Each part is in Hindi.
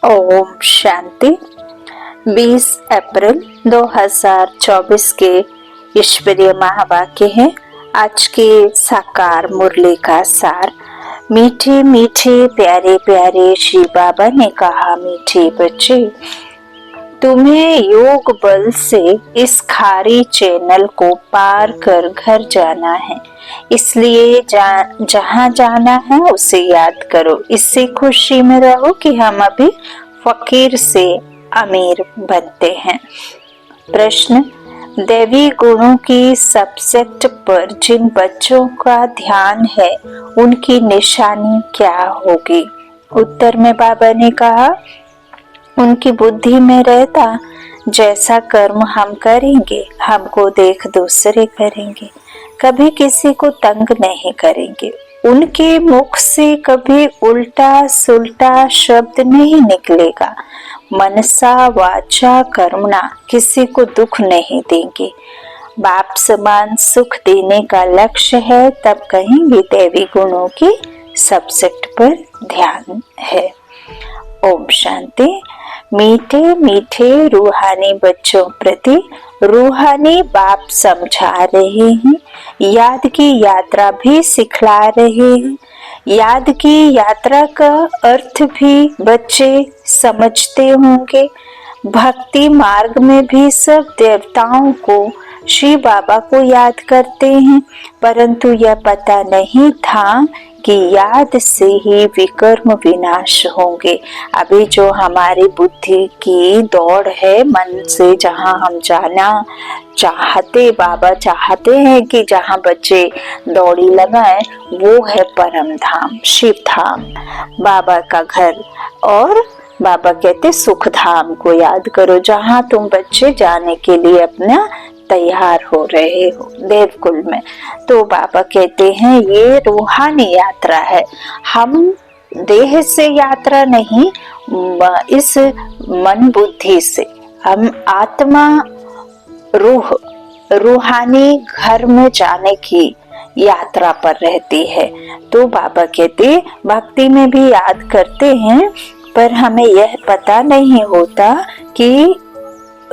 ओम शांति। 20 अप्रैल 2024 के ईश्वरीय महावाक्य है। आज के साकार मुरली का सार। मीठे मीठे प्यारे प्यारे श्री बाबा ने कहा, मीठे बच्चे, तुम्हें योग बल से इस खारी चैनल को पार कर घर जाना है। इसलिए जहाँ जाना है उसे याद करो। इससे खुशी में रहो कि हम अभी फकीर से अमीर बनते हैं। प्रश्न, दैवी गुणों की सब्जेक्ट पर जिन बच्चों का ध्यान है उनकी निशानी क्या होगी? उत्तर में बाबा ने कहा, उनकी बुद्धि में रहता, जैसा कर्म हम करेंगे हमको देख दूसरे करेंगे, कभी किसी को तंग नहीं करेंगे। उनके मुख से कभी उल्टा सुल्टा शब्द नहीं निकलेगा। मनसा वाचा कर्मणा, किसी को दुख नहीं देंगे। बाप समान सुख देने का लक्ष्य है, तब कहेंगे दैवी गुणों की सब्जेक्ट पर ध्यान है। ओम शांति। मीठे मीठे रूहानी बच्चों प्रति रूहानी बाप समझा रहे हैं, याद की यात्रा भी सिखला रहे हैं। याद की यात्रा का अर्थ भी बच्चे समझते होंगे। भक्ति मार्ग में भी सब देवताओं को, श्री बाबा को याद करते हैं, परंतु यह पता नहीं था कि याद से ही विकर्म विनाश होंगे। अभी जो हमारी बुद्धि की दौड़ है, मन से जहाँ हम जाना चाहते, बाबा चाहते हैं कि जहाँ बच्चे दौड़ी लगाएं, वो है परम धाम, शिव धाम, बाबा का घर। और बाबा कहते सुख धाम को याद करो, जहाँ तुम बच्चे जाने के लिए अपना तैयार हो रहे हो, देवकुल में। तो बाबा कहते हैं ये रूहानी यात्रा है। हम देह से यात्रा नहीं, इस मन बुद्धि से हम आत्मा रूहानी घर में जाने की यात्रा पर रहती है। तो बाबा कहते भक्ति में भी याद करते हैं, पर हमें यह पता नहीं होता कि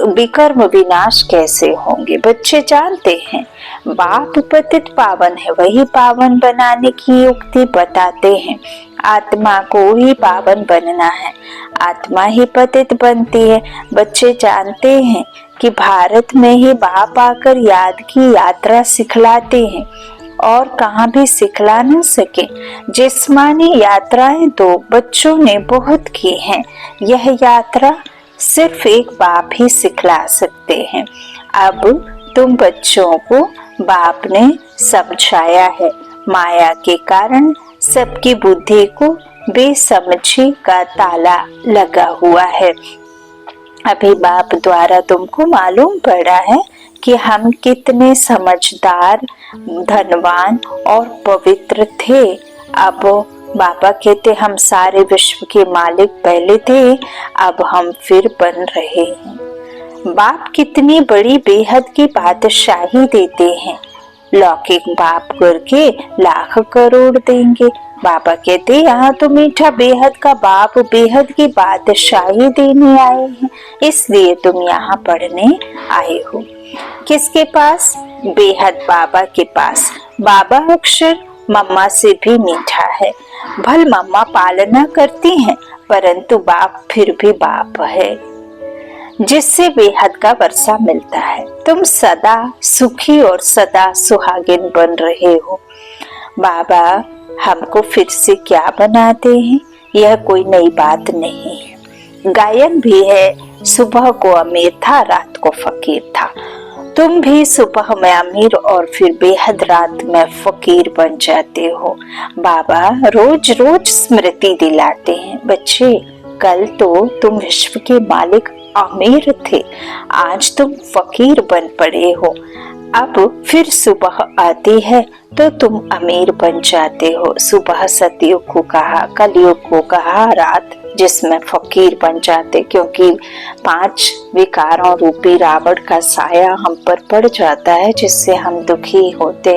विकर्म विनाश कैसे होंगे। बच्चे जानते हैं बाप पतित पावन है, वही पावन बनाने की युक्ति बताते हैं। आत्मा को ही पावन बनना है, आत्मा ही पतित बनती है। बच्चे जानते हैं कि भारत में ही बाप आकर याद की यात्रा सिखलाते हैं और कहाँ भी सिखला न सके। जिस्मानी यात्राएं तो बच्चों ने बहुत की हैं, यह यात्रा सिर्फ एक बाप ही सिखला सकते हैं। अब तुम बच्चों को बाप ने समझाया है। माया के कारण सबकी बुद्धि को बेसमझी का ताला लगा हुआ है। अभी बाप द्वारा तुमको मालूम पड़ा है कि हम कितने समझदार, धनवान और पवित्र थे। अब बाबा कहते हम सारे विश्व के मालिक पहले थे, अब हम फिर बन रहे हैं। बाप कितनी बड़ी बेहद की बादशाही देते हैं। लौकिक बाप करके लाख करोड़ देंगे। बाबा कहते यहाँ तो मीठा बेहद का बाप बेहद की बादशाही देने आए हैं, इसलिए तुम यहाँ पढ़ने आए हो। किसके पास? बेहद बाबा के पास। बाबा अक्षर मम्मा से भी मीठा है। भल मम्मा पालना करती हैं, परंतु बाप फिर भी बाप है, जिससे बेहद का वर्षा मिलता है। तुम सदा सुखी और सदा सुहागिन बन रहे हो। बाबा हमको फिर से क्या बनाते हैं, यह कोई नई बात नहीं है। गायन भी है, सुबह को अमीर था, रात को फकीर था। तुम भी सुबह में अमीर और फिर बेहद रात में फकीर बन जाते हो। बाबा रोज रोज स्मृति दिलाते हैं, बच्चे कल तो तुम विश्व के मालिक अमीर थे, आज तुम फकीर बन पड़े हो। अब फिर सुबह आती है तो तुम अमीर बन जाते हो। सुबह सतयुग को कहा, कलयुग को कहा रात, जिसमें फकीर बन जाते, क्योंकि 5 विकारों रूपी रावण का साया हम पर पड़ जाता है, जिससे हम दुखी होते।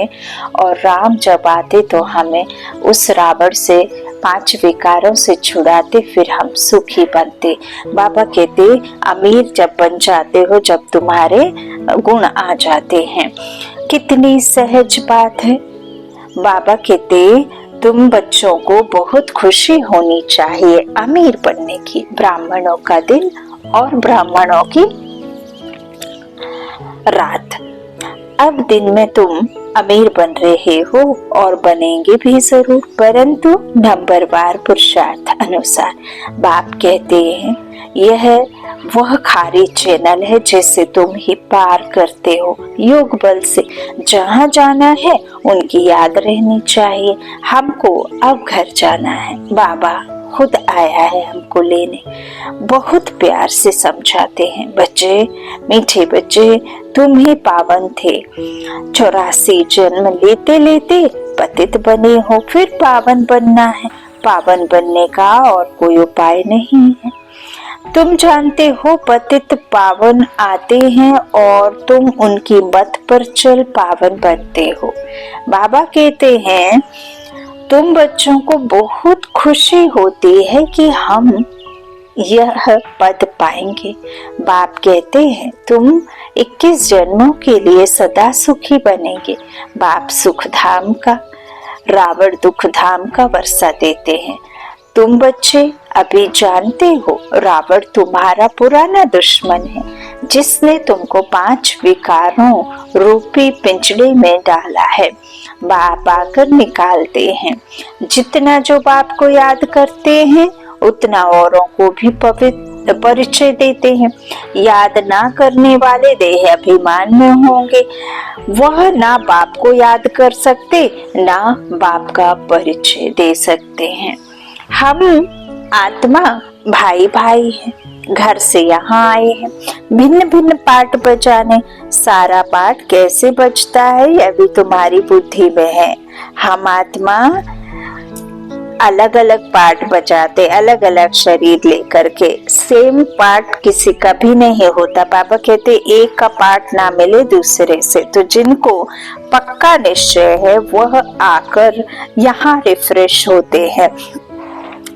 और राम जब आते तो हमें उस रावण से 5 विकारों से छुड़ाते, फिर हम सुखी बनते। बाबा कहते अमीर जब बन जाते हो जब तुम्हारे गुण आ जाते हैं। कितनी सहज बात है। बाबा कहते तुम बच्चों को बहुत खुशी होनी चाहिए अमीर बनने की। ब्राह्मणों का दिन और ब्राह्मणों की रात। अब दिन में तुम अमीर बन रहे हो और बनेंगे भी जरूर, परंतु नंबरवार पुरुषार्थ अनुसार। बाप कहते हैं यह वह खारी चैनल है जिसे तुम ही पार करते हो योग बल से। जहाँ जाना है उनकी याद रहनी चाहिए। हमको अब घर जाना है, बाबा खुद आया है हमको लेने। बहुत प्यार से समझाते हैं, बच्चे मीठे बच्चे तुम ही पावन थे। 84 जन्म लेते लेते पतित बने हो, फिर पावन बनना है। पावन बनने का और कोई उपाय नहीं है। तुम जानते हो पतित पावन आते हैं और तुम उनकी मत पर चल पावन बनते हो। बाबा कहते हैं तुम बच्चों को बहुत खुशी होती है कि हम यह पद पाएंगे। बाप कहते हैं तुम 21 जन्मों के लिए सदा सुखी बनेंगे। बाप सुख धाम का, रावण दुख धाम का वर्षा देते हैं। तुम बच्चे अभी जानते हो रावण तुम्हारा पुराना दुश्मन है, जिसने तुमको 5 विकारों रूपी पिंजड़े में डाला है। बाप आकर निकालते हैं। जितना जो बाप को याद करते हैं उतना औरों को भी पवित्र परिचय देते हैं। याद ना करने वाले देह अभिमान में होंगे, वह ना बाप को याद कर सकते ना बाप का परिचय दे सकते हैं। हम आत्मा भाई भाई हैं, घर से यहाँ आए हैं भिन्न भिन्न पाठ बजाने। सारा पाठ कैसे बजता है यह भी तुम्हारी बुद्धि में है। हम आत्मा अलग अलग पाठ बजाते, अलग अलग शरीर लेकर के। सेम पाठ किसी का भी नहीं होता। बाबा कहते एक का पाठ ना मिले दूसरे से, तो जिनको पक्का निश्चय है वह आकर यहाँ रिफ्रेश होते हैं।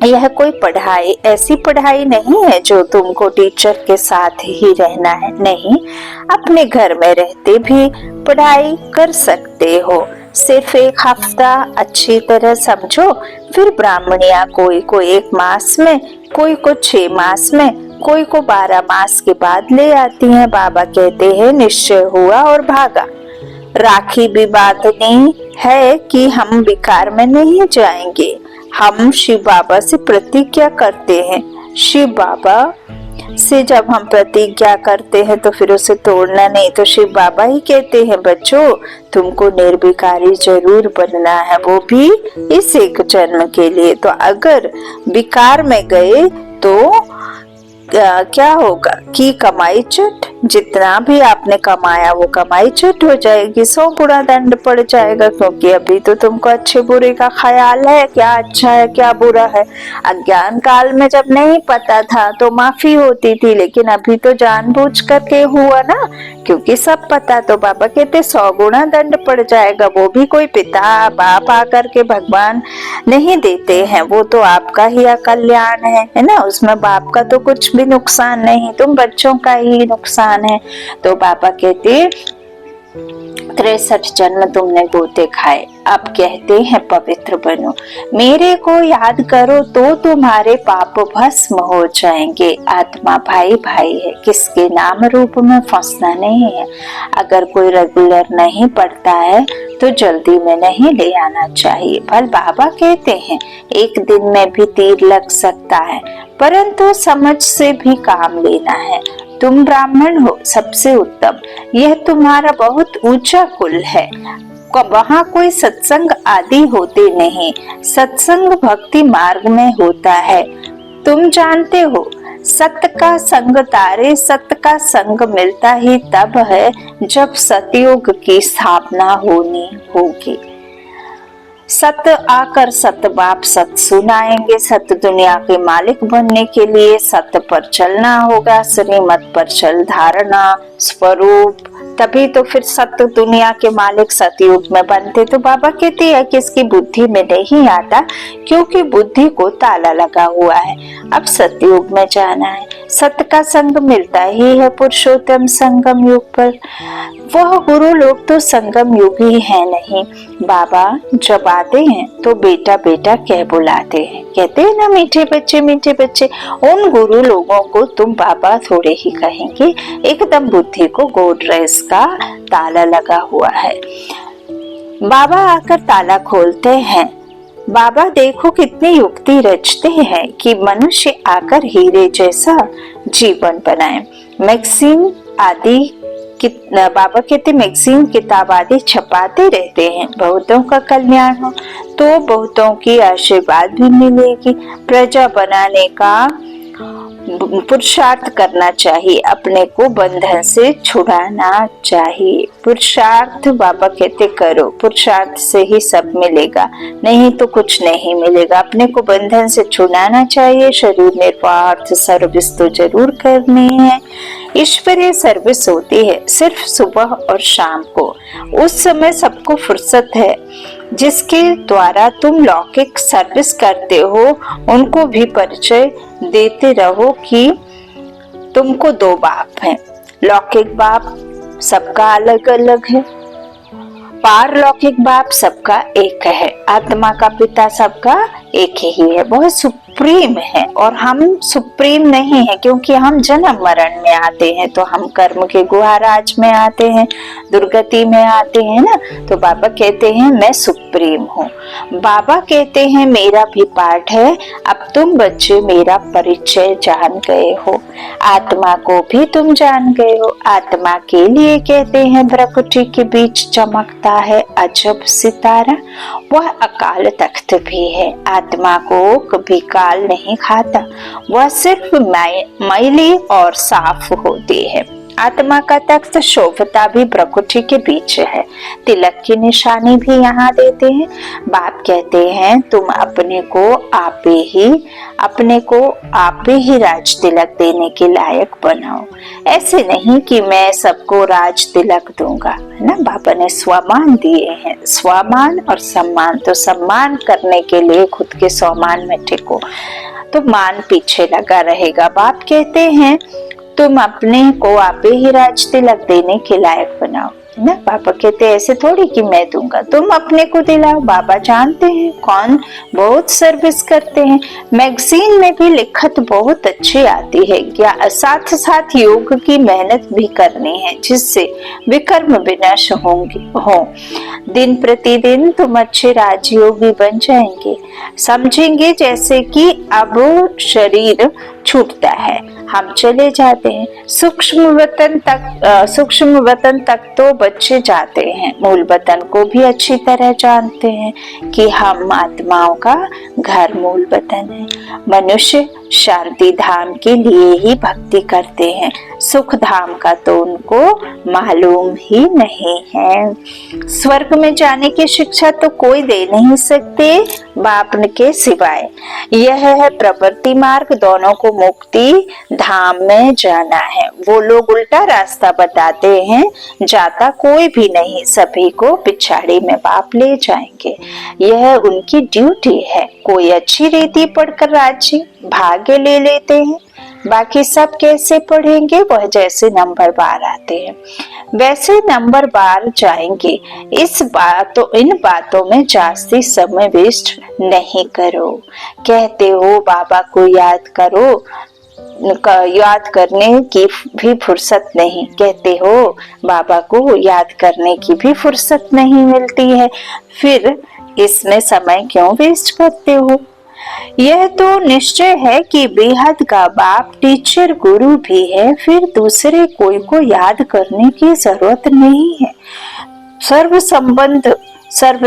यह कोई पढ़ाई ऐसी पढ़ाई नहीं है जो तुमको टीचर के साथ ही रहना है, नहीं, अपने घर में रहते भी पढ़ाई कर सकते हो। सिर्फ 1 हफ्ता अच्छी तरह समझो, फिर ब्राह्मणिया कोई को 1 मास में, कोई को 6 मास में, कोई को 12 मास के बाद ले आती हैं। बाबा कहते हैं निश्चय हुआ और भागा। राखी भी बांधनी है कि हम विकार में नहीं जाएंगे। हम शिव बाबा से प्रतिज्ञा करते हैं। शिव बाबा से जब हम प्रतिज्ञा करते हैं तो फिर उसे तोड़ना नहीं। तो शिव बाबा ही कहते हैं बच्चों तुमको निर्विकारी जरूर बनना है, वो भी इस 1 जन्म के लिए। तो अगर विकार में गए तो क्या होगा कि कमाई चट, जितना भी आपने कमाया वो कमाई चट हो जाएगी, 100 गुना दंड पड़ जाएगा। क्योंकि अभी तो तुमको अच्छे बुरे का ख्याल है, क्या अच्छा है क्या बुरा है। अज्ञान काल में जब नहीं पता था तो माफी होती थी, लेकिन अभी तो जानबूझ करके हुआ ना, क्योंकि सब पता। तो बाबा कहते 100 गुना दंड पड़ जाएगा। वो भी कोई पिता बाप आकर के भगवान नहीं देते हैं, वो तो आपका ही कल्याण है ना। उसमें बाप का तो कुछ भी नुकसान नहीं, तुम बच्चों का ही नुकसान है। तो बाबा कहते 63 जन्म तुमने गोते खाए, अब कहते हैं पवित्र बनो। मेरे को याद करो तो तुम्हारे पाप भस्म हो जाएंगे। आत्मा भाई भाई है, किसके नाम रूप में फंसना नहीं है। अगर कोई रेगुलर नहीं पढ़ता है तो जल्दी में नहीं ले आना चाहिए। भल बाबा कहते हैं 1 दिन में भी तीर लग सकता है, परंतु समझ से भी काम लेना है। तुम ब्राह्मण हो सबसे उत्तम, यह तुम्हारा बहुत ऊंचा कुल है। वहाँ कोई सत्संग आदि होते नहीं, सत्संग भक्ति मार्ग में होता है। तुम जानते हो सत्य का संग तारे, सत्य का संग मिलता ही तब है जब सतयुग की स्थापना होनी होगी। सत्य आकर सत्य बाप सत्य सुनाएंगे। सत्य दुनिया के मालिक बनने के लिए सत्य पर चलना होगा। श्रीमत पर चल धारणा, स्वरूप, तभी तो फिर सत्य दुनिया के मालिक सतयुग में बनते। तो बाबा कहते हैं कि इसकी बुद्धि में नहीं आता क्योंकि बुद्धि को ताला लगा हुआ है। अब सतयुग में जाना है, सत्य का संग मिलता ही है पुरुषोत्तम संगम युग पर। वह गुरु लोग तो संगम युग ही है नहीं। बाबा जब आते हैं तो बेटा बेटा कह बुलाते हैं, कहते हैं ना मीठे बच्चे मीठे बच्चे। उन गुरु लोगों को तुम बाबा थोड़े ही कहेंगे, एकदम बुद्धि को गोड रेस का ताला लगा हुआ है। बाबा आकर ताला खोलते हैं। बाबा देखो कितनी युक्ति रचते हैं कि मनुष्य आकर हीरे जैसा जीवन बनाए। मैगजीन आदि बाबा कहते मैगजीन किताब आदि छपाते रहते हैं, बहुतों का कल्याण हो तो बहुतों की आशीर्वाद भी मिलेगी। प्रजा बनाने का पुरुषार्थ करना चाहिए, अपने को बंधन से छुड़ाना चाहिए। पुरुषार्थ बाबा कहते करो, पुरुषार्थ से ही सब मिलेगा, नहीं तो कुछ नहीं मिलेगा। अपने को बंधन से छुड़ाना चाहिए। शरीर निर्वाह अर्थ सर्विस तो जरूर करनी है। ईश्वरीय सर्विस होती है सिर्फ सुबह और शाम को, उस समय सबको फुर्सत है। जिसके द्वारा तुम लौकिक सर्विस करते हो उनको भी परिचय देते रहो कि तुमको दो बाप हैं। लौकिक बाप सबका अलग अलग है, पारलौकिक बाप सबका एक है। आत्मा का पिता सबका एक ही है, वह सुप्रीम है और हम सुप्रीम नहीं है क्योंकि हम जन्म मरण में आते हैं, तो हम कर्म के गुहाराज में आते हैं, दुर्गति में आते हैं ना। तो बाबा कहते हैं मैं सुप्रीम हूँ। बाबा कहते हैं मेरा भी पाठ है, अब तुम बच्चे मेरा परिचय जान गए हो, आत्मा को भी तुम जान गए हो। आत्मा के लिए कहते हैं प्रकृति के बीच चमकता है अजब सितारा, वह अकाल तख्त भी है। आत्मा को कभी काल नहीं खाता, वह सिर्फ मैली और साफ होती है। आत्मा का तख्त शोभता भी प्रकृति के बीच है। तिलक की निशानी भी यहाँ देते हैं। बाप कहते हैं तुम अपने को आपे ही राज तिलक देने के लायक बनाओ। ऐसे नहीं कि मैं सबको राज तिलक दूंगा, है ना। बाबा ने स्वमान दिए हैं, स्वमान और सम्मान। तो सम्मान करने के लिए खुद के स्वमान में टिको, तो मान पीछे लगा रहेगा। बाप कहते हैं तुम अपने को आपे ही राज तिलक देने के लायक बनाओ ना। बाबा कहते हैं ऐसे थोड़ी कि मैं दूंगा, तुम अपने को दिलाओ। बाबा जानते हैं कौन बहुत सर्विस करते हैं। मैगजीन में भी लिखत बहुत अच्छी आती है, साथ साथ योग की मेहनत भी करनी है जिससे विकर्म विनाश हो। दिन प्रतिदिन तुम अच्छे राजयोगी बन जाएंगे। समझेंगे जैसे कि अब शरीर छूटता है, हम चले जाते हैं सूक्ष्म वतन तक तो बच्चे जाते हैं, मूल वतन को भी अच्छी तरह जानते हैं कि हम आत्माओं का घर मूल वतन है। मनुष्य शांति धाम के लिए ही भक्ति करते हैं, सुख धाम का तो उनको मालूम ही नहीं है। स्वर्ग में जाने की शिक्षा तो कोई दे नहीं सकते बाप के सिवाय। यह है प्रवृत्ति मार्ग, दोनों को मुक्ति धाम में जाना है। वो लोग उल्टा रास्ता बताते हैं, जाता कोई भी नहीं, सभी को पिछाड़ी में बाप ले जाएंगे। यह उनकी ड्यूटी है। कोई अच्छी रीति पढ़कर राज्य भाग्य ले लेते हैं, बाकी सब कैसे पढ़ेंगे, वह जैसे नंबर बार आते हैं वैसे नंबर बार जाएंगे। इन बातों में जास्ती समय वेस्ट नहीं करो। कहते हो बाबा को याद करो, याद करने की भी फुर्सत नहीं, कहते हो बाबा को याद करने की भी फुर्सत नहीं मिलती है, फिर इसमें समय क्यों वेस्ट करते हो। यह तो निश्चय है कि बेहद का बाप टीचर गुरु भी है, फिर दूसरे कोई को याद करने की जरूरत नहीं है। सर्व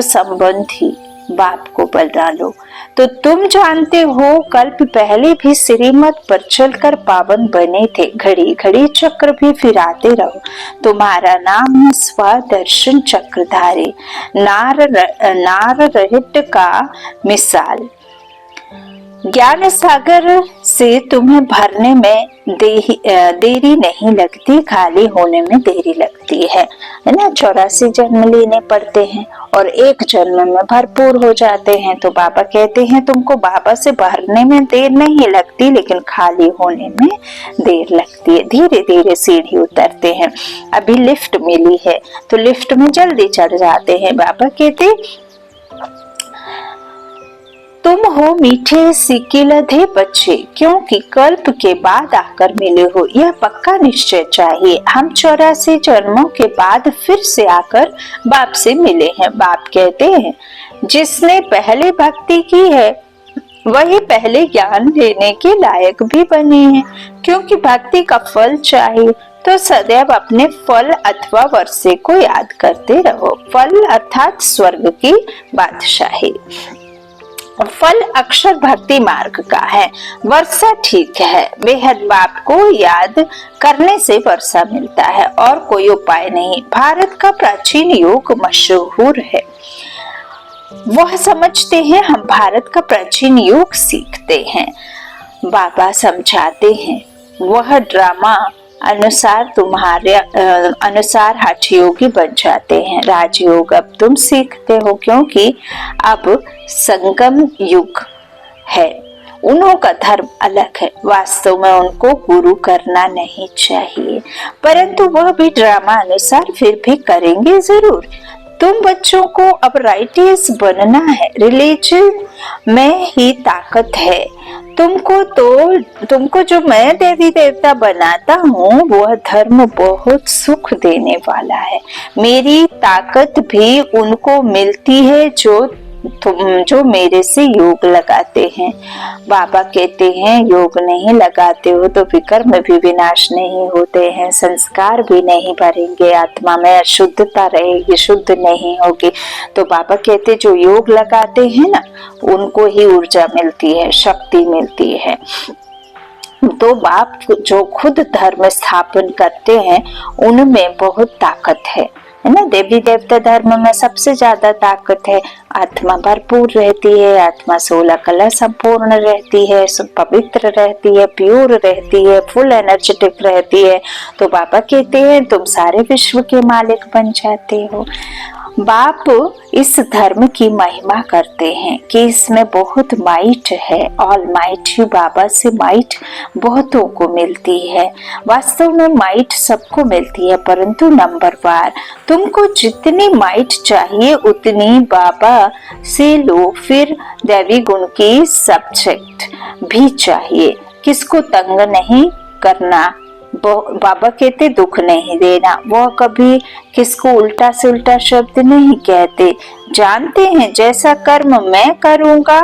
संबंधी बाप को बता लो। तो तुम जानते हो कल्प पहले भी श्रीमत पर चलकर पावन बने थे, घड़ी घड़ी चक्र भी फिराते रहो। तुम्हारा नाम है स्वदर्शन चक्रधारी, नार रहित का मिसाल। ज्ञान सागर से तुम्हें भरने में देरी नहीं लगती, खाली होने में देरी लगती है ना। 84 जन्म लेने पड़ते हैं और एक जन्म में भरपूर हो जाते हैं। तो बाबा कहते हैं तुमको बाबा से भरने में देर नहीं लगती, लेकिन खाली होने में देर लगती है। धीरे धीरे सीढ़ी उतरते हैं। अभी लिफ्ट मिली है तो लिफ्ट में जल्दी चढ़ जाते हैं। बाबा कहते तुम हो मीठे सिकिलधे बच्चे, क्योंकि कल्प के बाद आकर मिले हो, यह पक्का निश्चय चाहिए। हम 84 जन्मों के बाद फिर से आकर बाप से मिले हैं। बाप कहते हैं जिसने पहले भक्ति की है वही पहले ज्ञान लेने के लायक भी बने हैं, क्योंकि भक्ति का फल चाहिए तो सदैव अपने फल अथवा वर्षे को याद करते रहो। फल अर्थात स्वर्ग की बादशाही। फल अक्षर भक्ति मार्ग का है, वर्षा ठीक है। बेहद बाप को याद करने से वर्षा मिलता है और कोई उपाय नहीं। भारत का प्राचीन योग मशहूर है, वह समझते हैं हम भारत का प्राचीन योग सीखते हैं। बाबा समझाते हैं वह ड्रामा अनुसार तुम्हारे अनुसार हठ योगी बन जाते हैं। राजयोग अब तुम सीखते हो, क्योंकि अब संगम युग है। उन्हों का धर्म अलग है। वास्तव में उनको गुरु करना नहीं चाहिए, परंतु वह भी ड्रामा अनुसार फिर भी करेंगे जरूर। तुम बच्चों को अब राइटियस बनना है। रिलीजन में ही ताकत है। तुमको जो मैं देवी देवता बनाता हूँ वह धर्म बहुत सुख देने वाला है। मेरी ताकत भी उनको मिलती है जो मेरे से योग लगाते हैं। बाबा कहते हैं योग नहीं लगाते हो तो विकर्म भी विनाश नहीं होते हैं, संस्कार भी नहीं भरेंगे, आत्मा में अशुद्धता रहेगी, शुद्ध नहीं होगी। तो बाबा कहते जो योग लगाते हैं ना उनको ही ऊर्जा मिलती है, शक्ति मिलती है। तो बाप जो खुद धर्म स्थापन करते हैं उनमें बहुत ताकत है ना। देवी देवता धर्म में सबसे ज्यादा ताकत है। आत्मा भरपूर रहती है, आत्मा 16 कला संपूर्ण रहती है, पवित्र रहती है, प्योर रहती है, फुल एनर्जेटिक रहती है। तो बाबा कहते हैं तुम सारे विश्व के मालिक बन जाते हो। बाप इस धर्म की महिमा करते हैं कि इसमें बहुत माइट है। ऑल माइट ही बाबा से माइट बहुतों को मिलती है। वास्तव में माइट सबको मिलती है, परंतु नंबरवार। तुमको जितनी माइट चाहिए उतनी बाबा से लो। फिर दैवी गुण की सब्जेक्ट भी चाहिए। किसको तंग नहीं करना। बाबा कहते दुख नहीं देना। वह कभी किसको उल्टा से उल्टा शब्द नहीं कहते। जानते हैं जैसा कर्म मैं करूंगा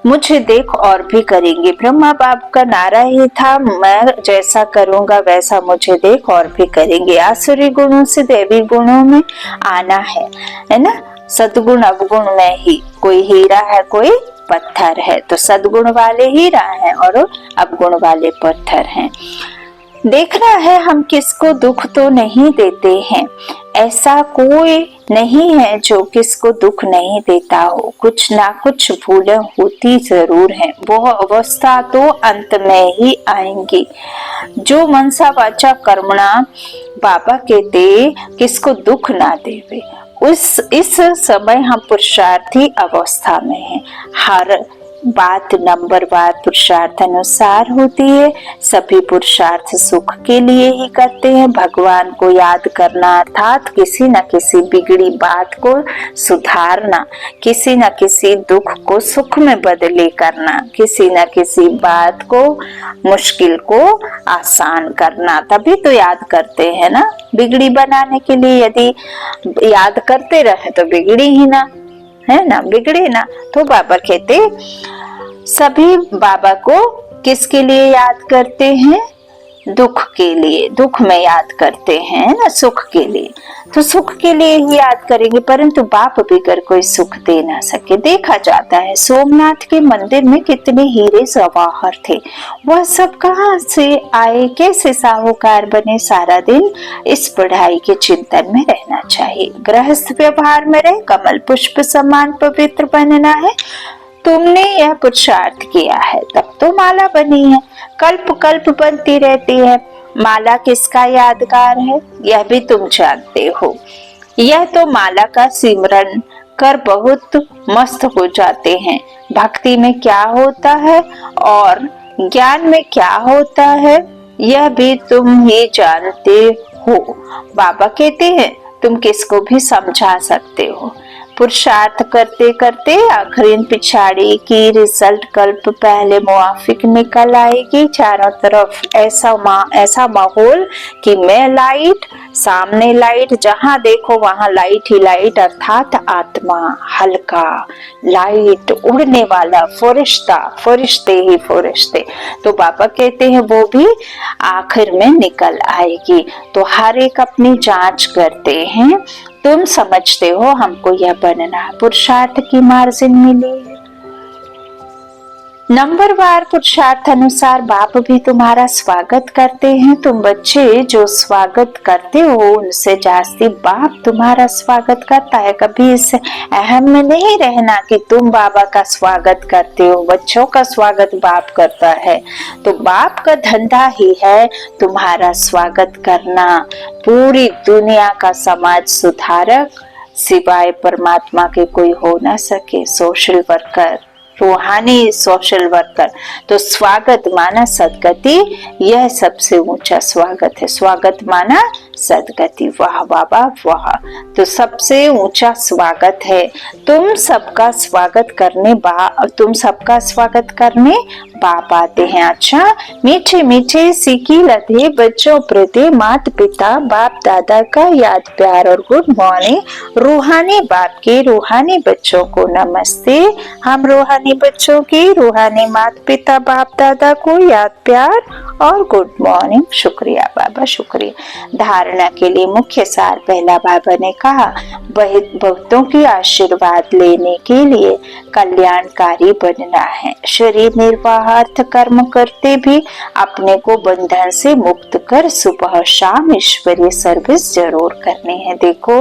मुझे देख और भी करेंगे। ब्रह्मा बाप का नारा ही था मैं जैसा करूंगा वैसा मुझे देख और भी करेंगे। आसुरी गुणों से दैवी गुणों में आना है ना। सद्गुण अवगुण में ही कोई हीरा है कोई पत्थर है। तो सद्गुण वाले हीरा है और अवगुण वाले पत्थर हैं। देखना है हम किसको दुख तो नहीं देते हैं। ऐसा कोई नहीं है जो किसको दुख नहीं देता हो। कुछ ना कुछ भूलें होती जरूर हैं, वो अवस्था तो अंत में ही आएंगी। जो मनसा वाचा कर्मणा बाबा कहते किसको दुख ना देवे। इस समय हम पुरुषार्थी अवस्था में हैं। हर बात नंबरवार पुरुषार्थ अनुसार होती है। सभी पुरुषार्थ सुख के लिए ही करते हैं। भगवान को याद करना अर्थात किसी न किसी बिगड़ी बात को सुधारना, किसी न किसी दुख को सुख में बदले करना, किसी न किसी बात को मुश्किल को आसान करना। तभी तो याद करते हैं ना। बिगड़ी बनाने के लिए यदि याद करते रहे तो बिगड़ी ही ना, है ना, बिगड़े ना। तो बाबा कहते सभी बाबा को किसके लिए याद करते हैं। दुख के लिए, दुख में याद करते हैं ना, सुख के लिए। तो सुख के लिए ही याद करेंगे, परंतु बाप बिगर कोई सुख दे ना सके। देखा जाता है सोमनाथ के मंदिर में कितने हीरे जवाहर थे, वह सब कहाँ से आए, कैसे साहूकार बने। सारा दिन इस पढ़ाई के चिंतन में रहना चाहिए। गृहस्थ व्यवहार में रहे, कमल पुष्प समान पवित्र बनना है। तुमने यह पुरुषार्थ किया है तब तो माला बनी है, कल्प कल्प बनती रहती है। माला किसका यादगार है यह भी तुम जानते हो। यह तो माला का सिमरन कर बहुत मस्त हो जाते हैं। भक्ति में क्या होता है और ज्ञान में क्या होता है यह भी तुम ही जानते हो। बाबा कहते हैं तुम किसको भी समझा सकते हो। पुरुषार्थ करते करते आखिरी पिछाड़ी की रिजल्ट कल्प पहले मुआफिक निकल आएगी। चारों तरफ ऐसा माहौल कि मैं लाइट, सामने लाइट, जहां देखो वहां लाइट ही लाइट, अर्थात आत्मा, हल्का लाइट, उड़ने वाला फरिश्ता, फरिश्ते ही फरिश्ते। तो बाबा कहते हैं वो भी आखिर में निकल आएगी। तो हर एक अपनी जांच करते हैं। तुम समझते हो हमको यह बनना पुरुषार्थ की मार्जिन मिली है। नंबरवार पुरुषार्थ अनुसार बाप भी तुम्हारा स्वागत करते हैं। तुम बच्चे जो स्वागत करते हो उनसे जास्ती बाप तुम्हारा स्वागत करता है। कभी इस अहम में नहीं रहना कि तुम बाबा का स्वागत करते हो, बच्चों का स्वागत बाप करता है। तो बाप का धंधा ही है तुम्हारा स्वागत करना। पूरी दुनिया का समाज सुधारक सिवाय परमात्मा के कोई हो ना सके। सोशल वर्कर, रूहानी सोशल वर्कर। तो स्वागत माना सदगति, यह सबसे ऊंचा स्वागत है। स्वागत माना सदगति, वाह बाबा वाह। तो सबसे ऊंचा स्वागत है। तुम सबका स्वागत करने बाप आते हैं। अच्छा, मीठे मीठे सीखी लधे बच्चों प्रति माता पिता बाप दादा का याद प्यार और गुड मॉर्निंग। रूहानी बाप के रूहानी बच्चों को नमस्ते। हम रूहानी बच्चों की रूहानी माता पिता बाप दादा को याद प्यार और गुड मॉर्निंग। शुक्रिया बाबा, शुक्रिया। धारणा के लिए मुख्य सार पहला बाबा ने कहा, भक्तों की आशीर्वाद लेने के लिए कल्याणकारी बनना है। शरीर निर्वाह अर्थ कर्म करते भी अपने को बंधन से मुक्त कर सुबह शाम ईश्वरीय सर्विस जरूर करनी है। देखो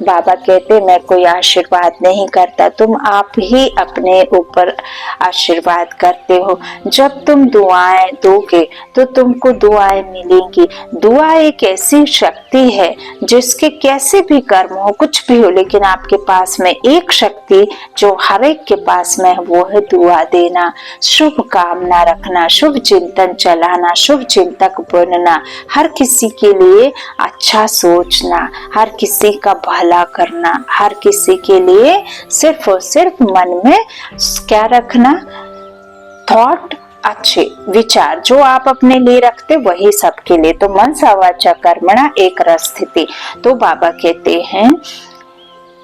बाबा कहते मैं कोई आशीर्वाद नहीं करता, तुम आप ही अपने ऊपर आशीर्वाद करते हो। जब तुम दुआएं दोगे तो तुमको दुआएं मिलेंगी। दुआ एक ऐसी शक्ति है जिसके कैसे भी कर्म हो, कुछ भी हो, लेकिन आपके पास में एक शक्ति जो हर एक के पास में है वो है दुआ देना, शुभ कामना रखना, शुभ चिंतन चलाना, शुभ चिंतक बनना, हर किसी के लिए अच्छा सोचना, हर किसी का भला करना, हर किसी के लिए सिर्फ और सिर्फ मन में क्या रखना, थॉट, अच्छे विचार जो आप अपने लिए रखते वही सबके लिए। तो मनसा वाचा कर्मणा एक रस स्थिति। तो बाबा कहते हैं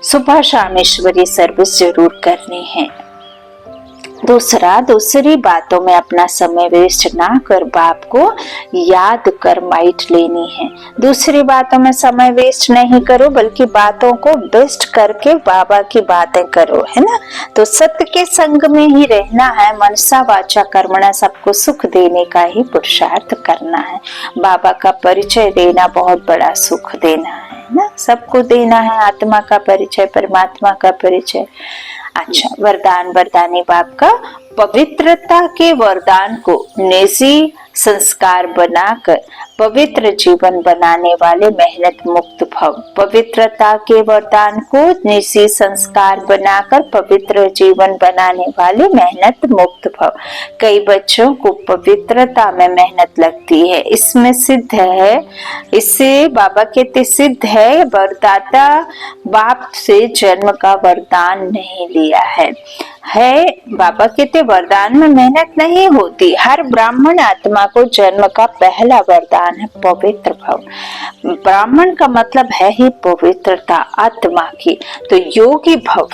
सुबह शाम ईश्वरीय सर्विस जरूर करनी है। दूसरी बातों में अपना समय वेस्ट ना कर बाप को याद कर माइट लेनी है। दूसरी बातों में समय वेस्ट नहीं करो बल्कि बातों को बेस्ट करके बाबा की बातें करो, है ना। तो सत्य के संग में ही रहना है। मनसा वाचा कर्मणा, सबको सुख देने का ही पुरुषार्थ करना है। बाबा का परिचय देना बहुत बड़ा सुख देना है ना, सबको देना है। आत्मा का परिचय, परमात्मा का परिचय। अच्छा, वरदान वरदानी बाप का पवित्रता के वरदान को निजी संस्कार बनाकर पवित्र जीवन बनाने वाले मेहनत मुक्त भव। पवित्रता के वरदान को निजी संस्कार बनाकर पवित्र जीवन बनाने वाले मेहनत मुक्त भव। कई बच्चों को पवित्रता में मेहनत लगती है, इसमें सिद्ध है, इससे बाबा कहते सिद्ध है वरदाता बाप से जन्म का वरदान नहीं लिया है। बाबा कहते वरदान में मेहनत नहीं होती। हर ब्राह्मण आत्मा को जन्म का पहला वरदान है पवित्र भव। ब्राह्मण का मतलब है ही पवित्रता आत्मा की। तो योगी भव,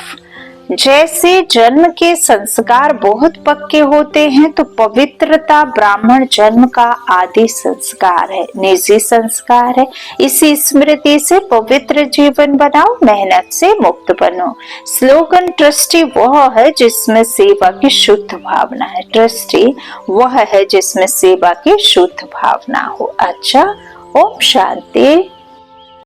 जैसे जन्म के संस्कार बहुत पक्के होते हैं तो पवित्रता ब्राह्मण जन्म का आदि संस्कार है, निजी संस्कार है। इसी स्मृति से पवित्र जीवन बनाओ, मेहनत से मुक्त बनो। स्लोगन ट्रस्टी वह है जिसमें सेवा की शुद्ध भावना है। ट्रस्टी वह है जिसमें सेवा की शुद्ध भावना हो। अच्छा, ओम शांति।